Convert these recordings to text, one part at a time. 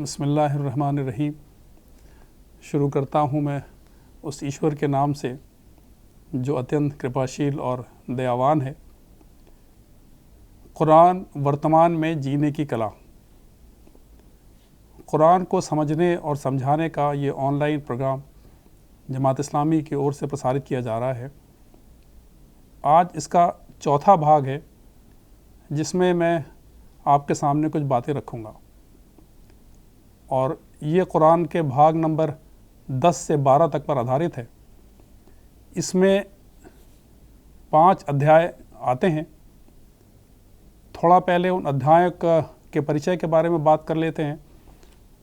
बिस्मिल्लाहिर्रहमानिर्रहीम। शुरू करता हूँ मैं उस ईश्वर के नाम से जो अत्यंत कृपाशील और दयावान है। कुरान वर्तमान में जीने की कला। कुरान को समझने और समझाने का ये ऑनलाइन प्रोग्राम जमात इस्लामी की ओर से प्रसारित किया जा रहा है। आज इसका चौथा भाग है जिसमें मैं आपके सामने कुछ बातें रखूँगा और ये कुरान के भाग नंबर 10 से 12 तक पर आधारित है। इसमें 5 अध्याय आते हैं। थोड़ा पहले उन अध्यायों के परिचय के बारे में बात कर लेते हैं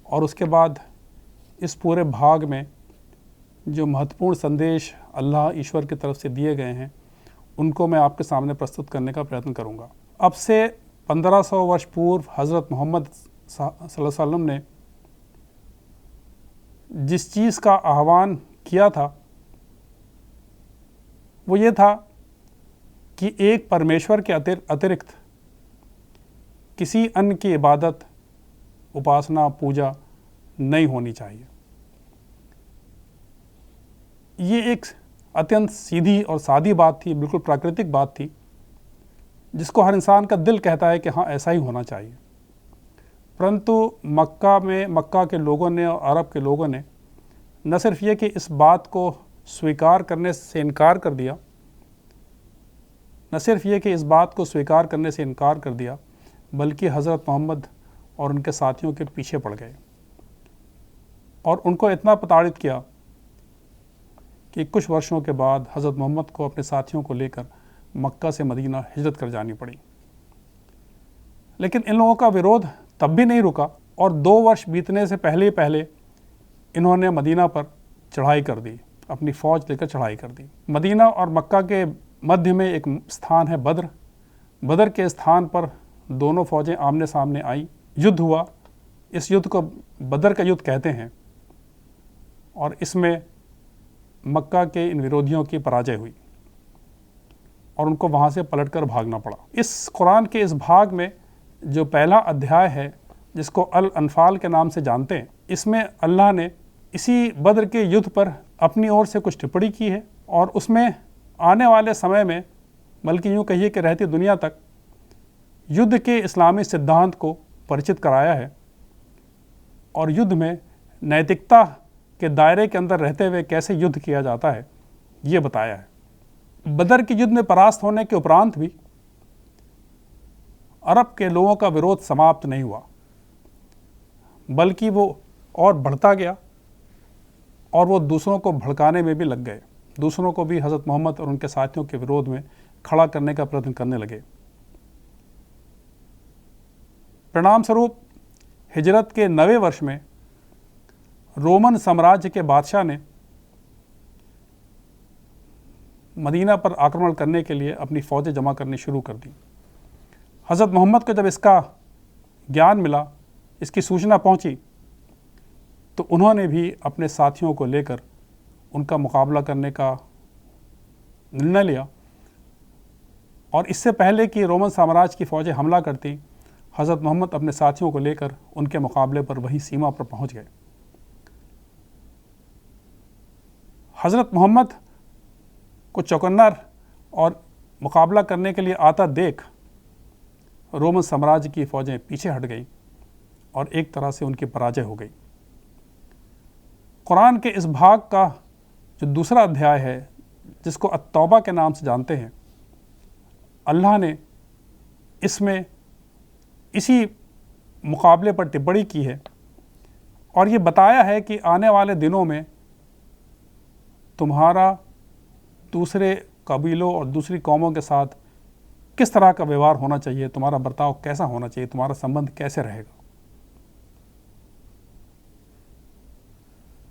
और उसके बाद इस पूरे भाग में जो महत्वपूर्ण संदेश अल्लाह ईश्वर की तरफ से दिए गए हैं उनको मैं आपके सामने प्रस्तुत करने का प्रयत्न करूँगा। अब से 1500 वर्ष पूर्व हज़रत मोहम्मद सल्लल्लाहु अलैहि वसल्लम ने जिस चीज़ का आह्वान किया था वो ये था कि एक परमेश्वर के अतिरिक्त किसी अन्य की इबादत, उपासना, पूजा नहीं होनी चाहिए। ये एक अत्यंत सीधी और सादी बात थी, बिल्कुल प्राकृतिक बात थी जिसको हर इंसान का दिल कहता है कि हाँ ऐसा ही होना चाहिए। परंतु मक्का के लोगों ने और अरब के लोगों ने न सिर्फ ये कि इस बात को स्वीकार करने से इनकार कर दिया, बल्कि हज़रत मोहम्मद और उनके साथियों के पीछे पड़ गए और उनको इतना प्रताड़ित किया कि कुछ वर्षों के बाद हज़रत मोहम्मद को अपने साथियों को लेकर मक्का से मदीना हिजरत कर जानी पड़ी। लेकिन इन लोगों का विरोध तब भी नहीं रुका और 2 वर्ष बीतने से पहले इन्होंने मदीना पर चढ़ाई कर दी, अपनी फ़ौज लेकर चढ़ाई कर दी। मदीना और मक्का के मध्य में एक स्थान है बदर के स्थान पर दोनों फ़ौजें आमने सामने आई, युद्ध हुआ। इस युद्ध को बदर का युद्ध कहते हैं और इसमें मक्का के इन विरोधियों की पराजय हुई और उनको वहाँ से पलटकर भागना पड़ा। इस कुरान के इस भाग में जो पहला अध्याय है जिसको अल अनफाल के नाम से जानते हैं, इसमें अल्लाह ने इसी बद्र के युद्ध पर अपनी ओर से कुछ टिप्पणी की है और उसमें आने वाले समय में, बल्कि यूँ कहिए कि रहती दुनिया तक, युद्ध के इस्लामी सिद्धांत को परिचित कराया है और युद्ध में नैतिकता के दायरे के अंदर रहते हुए कैसे युद्ध किया जाता है ये बताया है। बदर के युद्ध में परास्त होने के उपरांत भी अरब के लोगों का विरोध समाप्त नहीं हुआ, बल्कि वो और बढ़ता गया और वो दूसरों को भड़काने में भी लग गए। दूसरों को भी हज़रत मोहम्मद और उनके साथियों के विरोध में खड़ा करने का प्रयत्न करने लगे। परिणाम स्वरूप हिजरत के 9वें वर्ष में रोमन साम्राज्य के बादशाह ने मदीना पर आक्रमण करने के लिए अपनी फ़ौजें जमा करनी शुरू कर दी। हज़रत मोहम्मद को जब इसका ज्ञान मिला, इसकी सूचना पहुंची, तो उन्होंने भी अपने साथियों को लेकर उनका मुकाबला करने का निर्णय लिया और इससे पहले कि रोमन साम्राज्य की फ़ौजें हमला करती, हज़रत मोहम्मद अपने साथियों को लेकर उनके मुकाबले पर वही सीमा पर पहुंच गए। हज़रत मोहम्मद को चौकन्ना और मुकाबला करने के लिए आता देख रोमन साम्राज्य की फ़ौजें पीछे हट गई और एक तरह से उनकी पराजय हो गई। कुरान के इस भाग का जो दूसरा अध्याय है जिसको अत-तौबा के नाम से जानते हैं, अल्लाह ने इसमें इसी मुकाबले पर टिप्पणी की है और ये बताया है कि आने वाले दिनों में तुम्हारा दूसरे कबीलों और दूसरी कौमों के साथ किस तरह का व्यवहार होना चाहिए, तुम्हारा बर्ताव कैसा होना चाहिए, तुम्हारा संबंध कैसे रहेगा।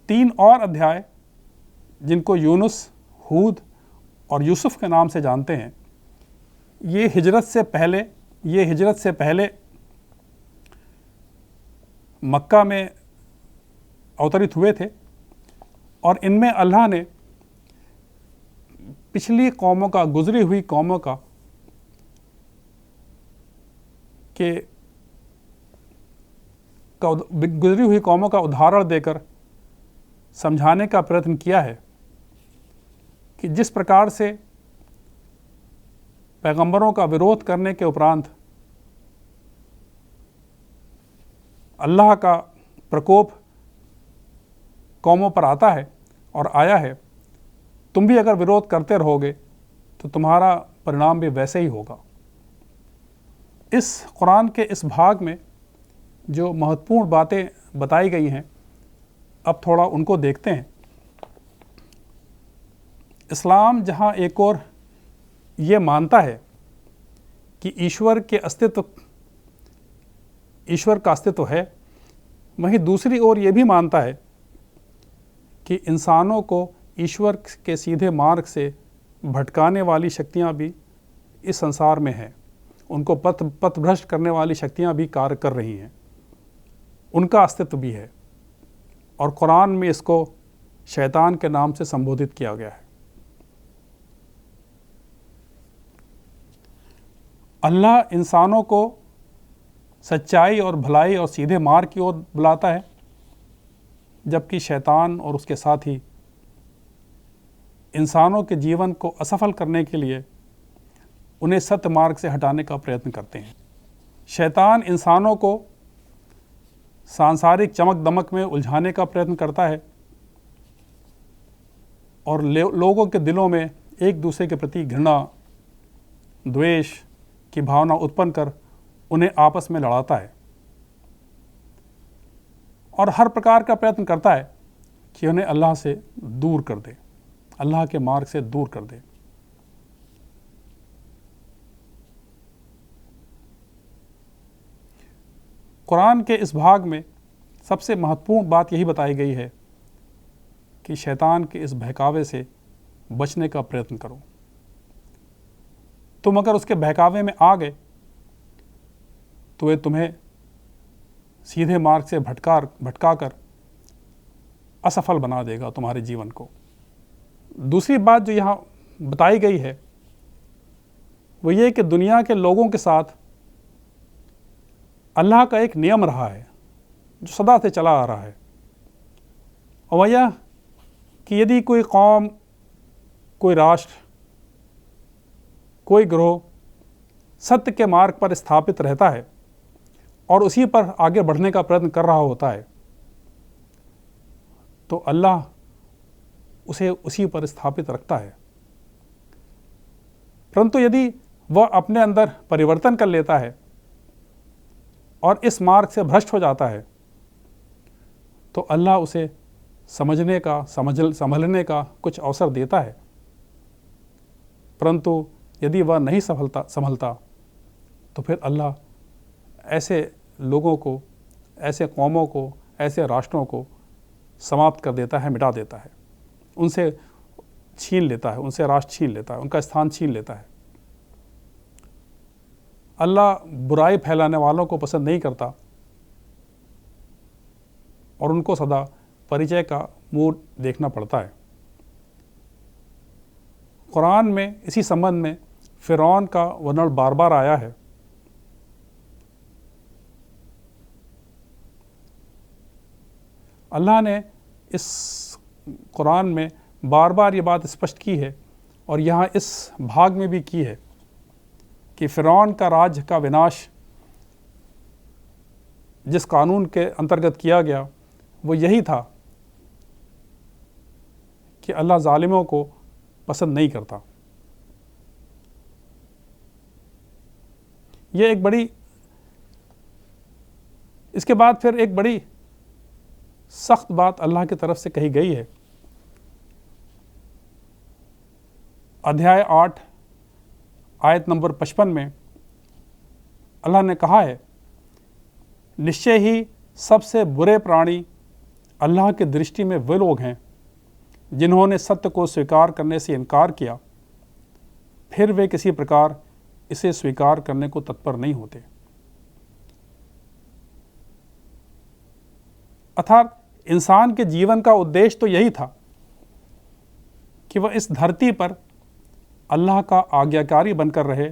3 और अध्याय जिनको यूनुस, हूद और यूसुफ के नाम से जानते हैं, ये हिजरत से पहले मक्का में अवतरित हुए थे और इनमें अल्लाह ने पिछली कौमों का, गुजरी हुई कौमों का गुजरी हुई कौमों का उदाहरण देकर समझाने का प्रयत्न किया है कि जिस प्रकार से पैगंबरों का विरोध करने के उपरांत अल्लाह का प्रकोप कौमों पर आता है और आया है, तुम भी अगर विरोध करते रहोगे तो तुम्हारा परिणाम भी वैसे ही होगा। इस कुरान के इस भाग में जो महत्वपूर्ण बातें बताई गई हैं, अब थोड़ा उनको देखते हैं। इस्लाम जहाँ एक और ये मानता है कि ईश्वर का अस्तित्व है, वहीं दूसरी ओर ये भी मानता है कि इंसानों को ईश्वर के सीधे मार्ग से भटकाने वाली शक्तियाँ भी इस संसार में हैं, उनको पथभ्रष्ट करने वाली शक्तियाँ भी कार्य कर रही हैं, उनका अस्तित्व भी है। और कुरान में इसको शैतान के नाम से संबोधित किया गया है। अल्लाह इंसानों को सच्चाई और भलाई और सीधे मार्ग की ओर बुलाता है, जबकि शैतान और उसके साथी इंसानों के जीवन को असफल करने के लिए उन्हें सत्य मार्ग से हटाने का प्रयत्न करते हैं। शैतान इंसानों को सांसारिक चमक दमक में उलझाने का प्रयत्न करता है और लोगों के दिलों में एक दूसरे के प्रति घृणा, द्वेष की भावना उत्पन्न कर उन्हें आपस में लड़ाता है और हर प्रकार का प्रयत्न करता है कि उन्हें अल्लाह से दूर कर दे, अल्लाह के मार्ग से दूर कर दे। कुरान के इस भाग में सबसे महत्वपूर्ण बात यही बताई गई है कि शैतान के इस बहकावे से बचने का प्रयत्न करो। तुम अगर उसके बहकावे में आ गए तो ये तुम्हें सीधे मार्ग से भटका कर असफल बना देगा तुम्हारे जीवन को। दूसरी बात जो यहाँ बताई गई है वो ये कि दुनिया के लोगों के साथ अल्लाह का एक नियम रहा है जो सदा से चला आ रहा है, और वह यह कि यदि कोई कौम, कोई राष्ट्र, कोई ग्रोह सत्य के मार्ग पर स्थापित रहता है और उसी पर आगे बढ़ने का प्रयत्न कर रहा होता है, तो अल्लाह उसे उसी पर स्थापित रखता है। परंतु यदि वह अपने अंदर परिवर्तन कर लेता है और इस मार्ग से भ्रष्ट हो जाता है, तो अल्लाह उसे समझने का, संभलने का कुछ अवसर देता है। परंतु यदि वह नहीं संभलता तो फिर अल्लाह ऐसे लोगों को, ऐसे कौमों को, ऐसे राष्ट्रों को समाप्त कर देता है, मिटा देता है, उनसे छीन लेता है, उनसे राष्ट्र छीन लेता है, उनका स्थान छीन लेता है। अल्लाह बुराई फैलाने वालों को पसंद नहीं करता और उनको सदा परिचय का मुंह देखना पड़ता है। कुरान में इसी संबंध में फ़िरौन का वर्णन बार बार आया है। अल्लाह ने इस कुरान में बार बार ये बात स्पष्ट की है और यहाँ इस भाग में भी की है कि फ़िरौन का राज्य का विनाश जिस कानून के अंतर्गत किया गया वो यही था कि अल्लाह ज़ालिमों को पसंद नहीं करता। ये एक बड़ी, इसके बाद फिर एक बड़ी सख्त बात अल्लाह की तरफ से कही गई है। अध्याय 8 आयत नंबर 55 में अल्लाह ने कहा है, निश्चय ही सबसे बुरे प्राणी अल्लाह की दृष्टि में वे लोग हैं जिन्होंने सत्य को स्वीकार करने से इनकार किया, फिर वे किसी प्रकार इसे स्वीकार करने को तत्पर नहीं होते। अर्थात इंसान के जीवन का उद्देश्य तो यही था कि वह इस धरती पर अल्लाह का आज्ञाकारी बनकर रहे,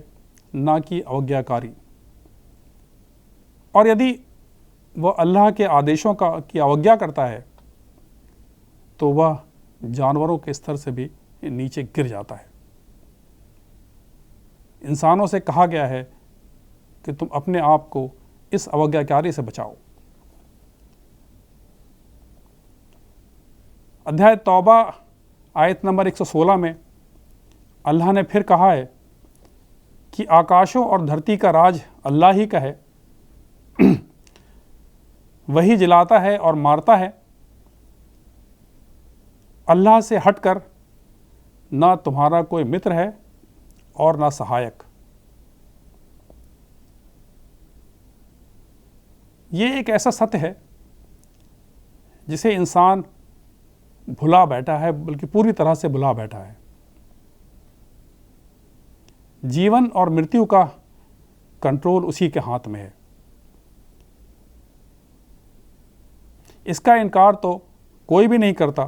ना कि अवज्ञाकारी। और यदि वह अल्लाह के आदेशों की अवज्ञा करता है तो वह जानवरों के स्तर से भी नीचे गिर जाता है। इंसानों से कहा गया है कि तुम अपने आप को इस अवज्ञाकारी से बचाओ। अध्याय तौबा आयत नंबर 116 में अल्लाह ने फिर कहा है कि आकाशों और धरती का राज अल्लाह ही का है, वही जिलाता है और मारता है। अल्लाह से हटकर ना तुम्हारा कोई मित्र है और ना सहायक। ये एक ऐसा सत्य है जिसे इंसान भुला बैठा है, बल्कि पूरी तरह से भुला बैठा है। जीवन और मृत्यु का कंट्रोल उसी के हाथ में है। इसका इनकार तो कोई भी नहीं करता,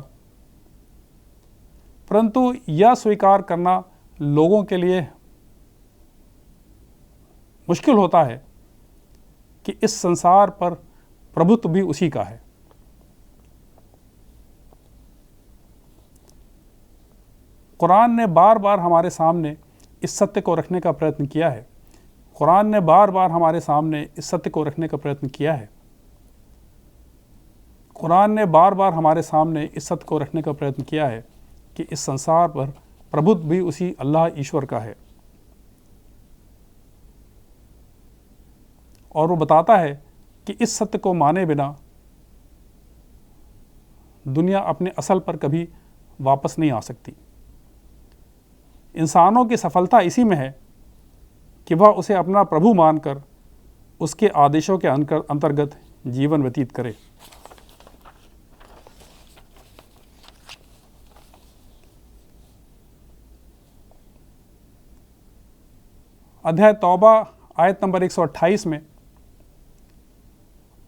परंतु यह स्वीकार करना लोगों के लिए मुश्किल होता है कि इस संसार पर प्रभुत्व भी उसी का है। कुरान ने बार बार हमारे सामने इस सत्य को रखने का प्रयत्न किया है। कुरान ने बार बार हमारे सामने इस सत्य को रखने का प्रयत्न किया है। कुरान ने बार बार हमारे सामने इस सत्य को रखने का प्रयत्न किया है कि इस संसार पर प्रभुत्व भी उसी अल्लाह ईश्वर का है। और वो बताता है कि इस सत्य को माने बिना दुनिया अपने असल पर कभी वापस नहीं आ सकती। इंसानों की सफलता इसी में है कि वह उसे अपना प्रभु मानकर उसके आदेशों के अंतर्गत जीवन व्यतीत करे। अध्याय तौबा आयत नंबर 128 में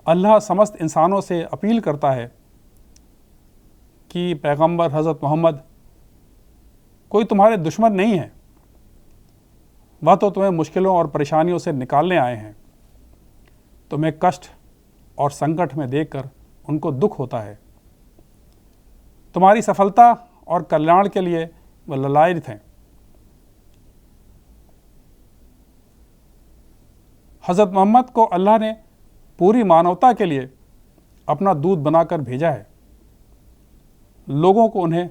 अल्लाह समस्त इंसानों से अपील करता है कि पैगंबर हज़रत मोहम्मद कोई तुम्हारे दुश्मन नहीं है, वह तो तुम्हें मुश्किलों और परेशानियों से निकालने आए हैं। तुम्हें कष्ट और संकट में देखकर उनको दुख होता है। तुम्हारी सफलता और कल्याण के लिए वह ललायित हैं। हज़रत मोहम्मद को अल्लाह ने पूरी मानवता के लिए अपना दूत बनाकर भेजा है। लोगों को उन्हें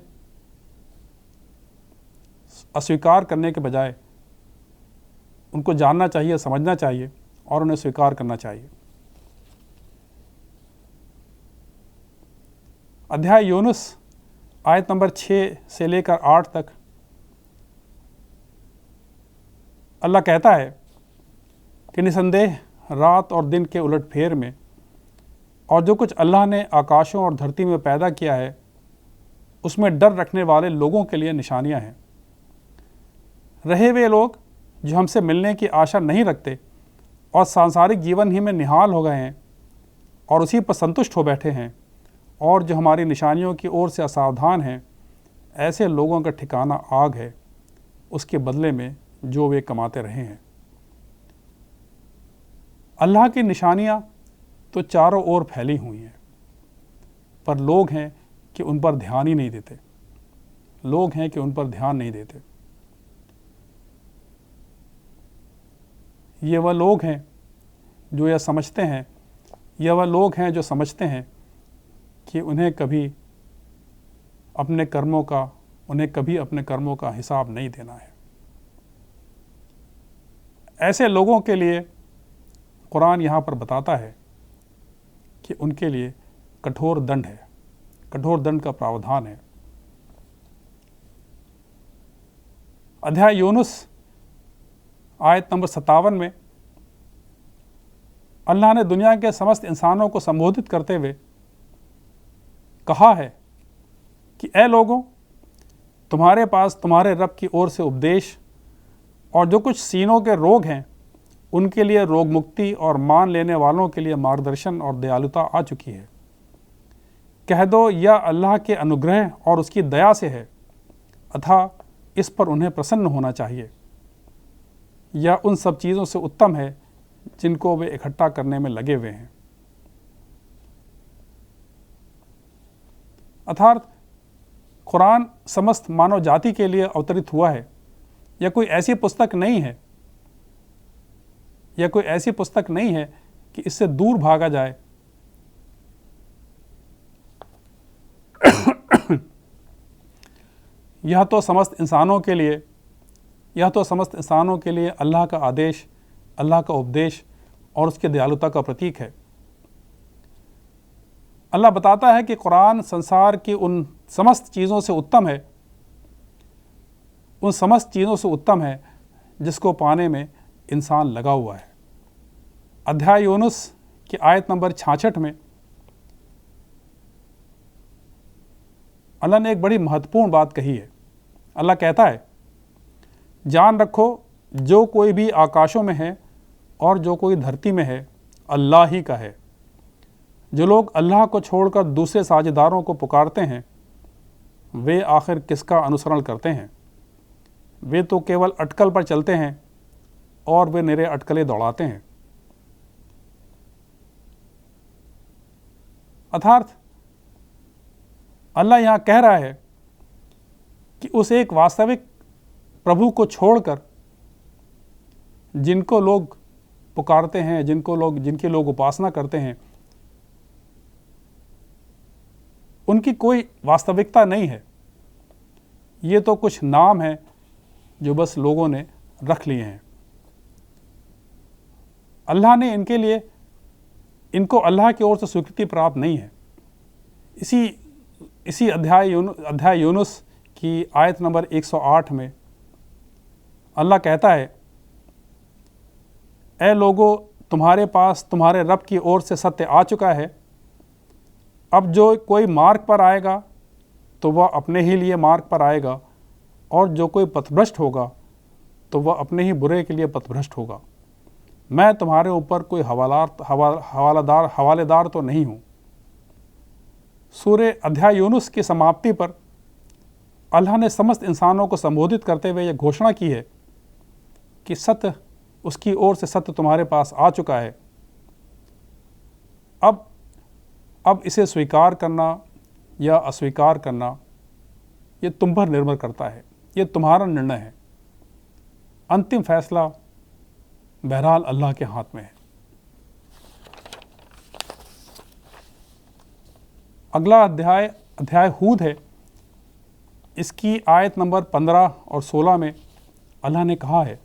अस्वीकार करने के बजाय उनको जानना चाहिए, समझना चाहिए और उन्हें स्वीकार करना चाहिए। अध्याय यूनुस आयत नंबर 6 से लेकर 8 तक अल्लाह कहता है कि निसंदेह रात और दिन के उलटफेर में और जो कुछ अल्लाह ने आकाशों और धरती में पैदा किया है उसमें डर रखने वाले लोगों के लिए निशानियां हैं। रहे वे लोग जो हमसे मिलने की आशा नहीं रखते और सांसारिक जीवन ही में निहाल हो गए हैं और उसी पर संतुष्ट हो बैठे हैं, और जो हमारी निशानियों की ओर से असावधान हैं, ऐसे लोगों का ठिकाना आग है, उसके बदले में जो वे कमाते रहे हैं। अल्लाह की निशानियां तो चारों ओर फैली हुई हैं, पर लोग हैं कि उन पर ध्यान ही नहीं देते। लोग हैं कि उन पर ध्यान नहीं देते। ये वह लोग हैं जो यह समझते हैं, यह वह लोग हैं जो समझते हैं कि उन्हें कभी अपने कर्मों का हिसाब नहीं देना है। ऐसे लोगों के लिए कुरान यहाँ पर बताता है कि उनके लिए कठोर दंड है, कठोर दंड का प्रावधान है। अध्याय यूनुस आयत नंबर 57 में अल्लाह ने दुनिया के समस्त इंसानों को संबोधित करते हुए कहा है कि ऐ लोगों, तुम्हारे पास तुम्हारे रब की ओर से उपदेश और जो कुछ सीनों के रोग हैं उनके लिए रोग मुक्ति और मान लेने वालों के लिए मार्गदर्शन और दयालुता आ चुकी है। कह दो यह अल्लाह के अनुग्रह और उसकी दया से है, अतः इस पर उन्हें प्रसन्न होना चाहिए। यह उन सब चीज़ों से उत्तम है जिनको वे इकट्ठा करने में लगे हुए हैं। अर्थात कुरान समस्त मानव जाति के लिए अवतरित हुआ है। यह कोई ऐसी पुस्तक नहीं है, यह कोई ऐसी पुस्तक नहीं है कि इससे दूर भागा जाए। यह तो समस्त इंसानों के लिए अल्लाह का आदेश, अल्लाह का उपदेश और उसकी दयालुता का प्रतीक है। अल्लाह बताता है कि कुरान संसार की उन समस्त चीज़ों से उत्तम है, उन समस्त चीज़ों से उत्तम है जिसको पाने में इंसान लगा हुआ है। अध्याय यूनुस की आयत नंबर 66 में अल्लाह ने एक बड़ी महत्वपूर्ण बात कही है। अल्लाह कहता है, जान रखो जो कोई भी आकाशों में है और जो कोई धरती में है अल्लाह ही का है। जो लोग अल्लाह को छोड़कर दूसरे साझेदारों को पुकारते हैं वे आखिर किसका अनुसरण करते हैं? वे तो केवल अटकल पर चलते हैं और वे निरे अटकले दौड़ाते हैं। अर्थात अल्लाह यहाँ कह रहा है कि उस एक वास्तविक प्रभु को छोड़कर जिनको लोग पुकारते हैं, जिनकी लोग उपासना करते हैं, उनकी कोई वास्तविकता नहीं है। ये तो कुछ नाम है जो बस लोगों ने रख लिए हैं। अल्लाह ने इनको अल्लाह की ओर से स्वीकृति प्राप्त नहीं है। इसी अध्याय यूनुस की आयत नंबर 108 में अल्लाह कहता है, ए लोगो, तुम्हारे पास तुम्हारे रब की ओर से सत्य आ चुका है। अब जो कोई मार्ग पर आएगा तो वह अपने ही लिए मार्ग पर आएगा, और जो कोई पथभ्रष्ट होगा तो वह अपने ही बुरे के लिए पथभ्रष्ट होगा। मैं तुम्हारे ऊपर कोई हवालेदार तो नहीं हूँ। सूरे अध्याय यूनुस की समाप्ति पर अल्लाह ने समस्त इंसानों को संबोधित करते हुए यह घोषणा की है कि सत्य, उसकी ओर से सत्य तुम्हारे पास आ चुका है। अब इसे स्वीकार करना या अस्वीकार करना ये तुम पर निर्भर करता है, ये तुम्हारा निर्णय है। अंतिम फैसला बहरहाल अल्लाह के हाथ में है। अगला अध्याय हूद है। इसकी आयत नंबर 15 और 16 में अल्लाह ने कहा है,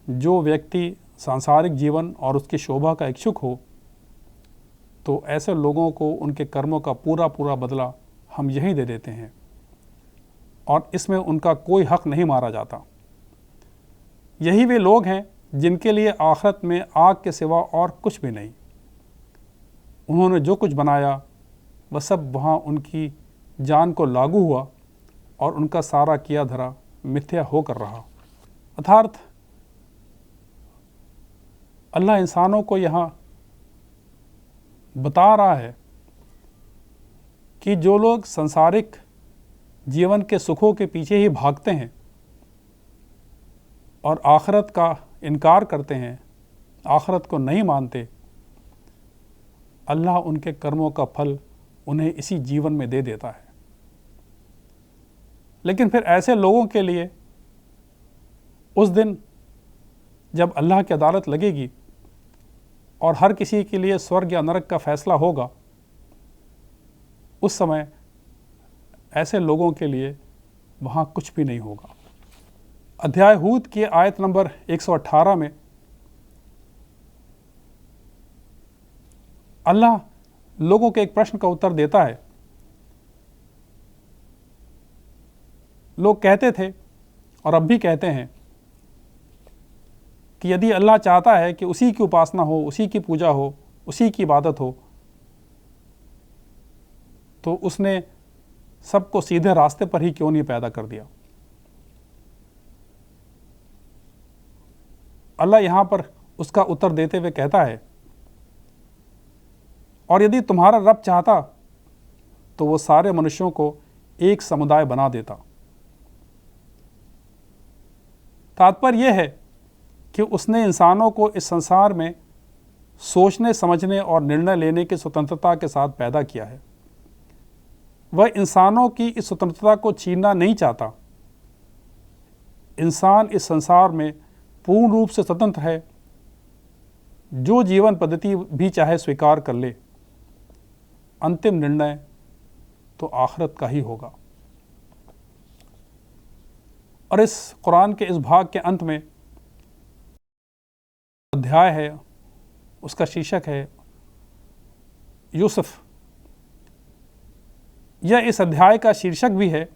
जो व्यक्ति सांसारिक जीवन और उसकी शोभा का इच्छुक हो तो ऐसे लोगों को उनके कर्मों का पूरा पूरा बदला हम यहीं दे देते हैं और इसमें उनका कोई हक नहीं मारा जाता। यही वे लोग हैं जिनके लिए आखिरत में आग के सिवा और कुछ भी नहीं। उन्होंने जो कुछ बनाया वह सब वहाँ उनकी जान को लागू हुआ और उनका सारा किया धरा मिथ्या होकर रहा। अर्थात अल्लाह इंसानों को यहाँ बता रहा है कि जो लोग सांसारिक जीवन के सुखों के पीछे ही भागते हैं और आखिरत का इनकार करते हैं, आखिरत को नहीं मानते, अल्लाह उनके कर्मों का फल उन्हें इसी जीवन में दे देता है। लेकिन फिर ऐसे लोगों के लिए उस दिन जब अल्लाह की अदालत लगेगी और हर किसी के लिए स्वर्ग या नरक का फैसला होगा, उस समय ऐसे लोगों के लिए वहाँ कुछ भी नहीं होगा। अध्याय हूद की आयत नंबर 118 में अल्लाह लोगों के एक प्रश्न का उत्तर देता है। लोग कहते थे और अब भी कहते हैं कि यदि अल्लाह चाहता है कि उसी की उपासना हो, उसी की पूजा हो, उसी की इबादत हो, तो उसने सबको सीधे रास्ते पर ही क्यों नहीं पैदा कर दिया। अल्लाह यहाँ पर उसका उत्तर देते हुए कहता है, और यदि तुम्हारा रब चाहता तो वो सारे मनुष्यों को एक समुदाय बना देता। तात्पर्य यह है कि उसने इंसानों को इस संसार में सोचने, समझने और निर्णय लेने की स्वतंत्रता के साथ पैदा किया है। वह इंसानों की इस स्वतंत्रता को छीनना नहीं चाहता। इंसान इस संसार में पूर्ण रूप से स्वतंत्र है, जो जीवन पद्धति भी चाहे स्वीकार कर ले। अंतिम निर्णय तो आखिरत का ही होगा। और इस कुरान के इस भाग के अंत में अध्याय है, उसका शीर्षक है यूसुफ। यह इस अध्याय का शीर्षक भी है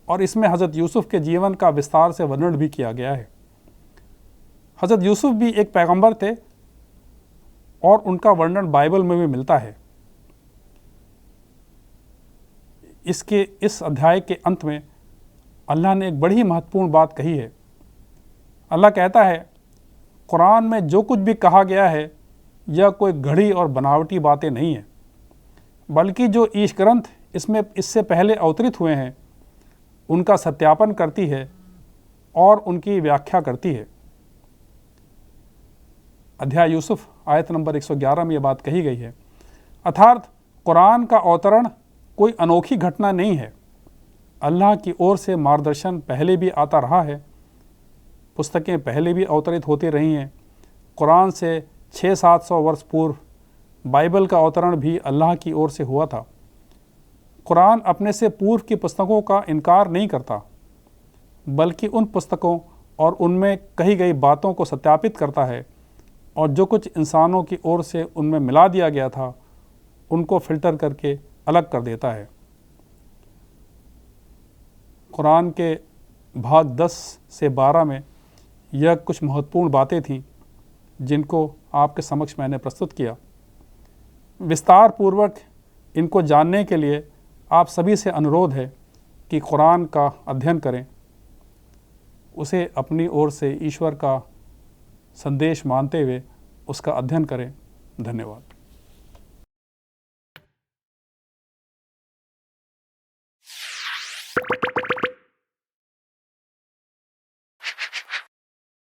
और इसमें हज़रत यूसुफ के जीवन का विस्तार से वर्णन भी किया गया है। हज़रत यूसुफ भी एक पैगंबर थे और उनका वर्णन बाइबल में भी मिलता है। इस अध्याय के अंत में अल्लाह ने एक बड़ी महत्वपूर्ण बात कही है। अल्लाह कहता है, कुरान में जो कुछ भी कहा गया है यह कोई घड़ी और बनावटी बातें नहीं है, बल्कि जो ईश ग्रंथ इससे पहले अवतरित हुए हैं उनका सत्यापन करती है और उनकी व्याख्या करती है। अध्याय यूसुफ आयत नंबर 111 में यह बात कही गई है। अर्थात कुरान का अवतरण कोई अनोखी घटना नहीं है। अल्लाह की ओर से मार्गदर्शन पहले भी आता रहा है। पुस्तकें पहले भी अवतरित होती रही हैं। कुरान से 600-700 वर्ष पूर्व बाइबल का अवतरण भी अल्लाह की ओर से हुआ था। कुरान अपने से पूर्व की पुस्तकों का इनकार नहीं करता, बल्कि उन पुस्तकों और उनमें कही गई बातों को सत्यापित करता है और जो कुछ इंसानों की ओर से उनमें मिला दिया गया था उनको फ़िल्टर करके अलग कर देता है। कुरान के भाग 10 से 12 में यह कुछ महत्वपूर्ण बातें थीं जिनको आपके समक्ष मैंने प्रस्तुत किया। विस्तार पूर्वक इनको जानने के लिए आप सभी से अनुरोध है कि कुरान का अध्ययन करें, उसे अपनी ओर से ईश्वर का संदेश मानते हुए उसका अध्ययन करें। धन्यवाद।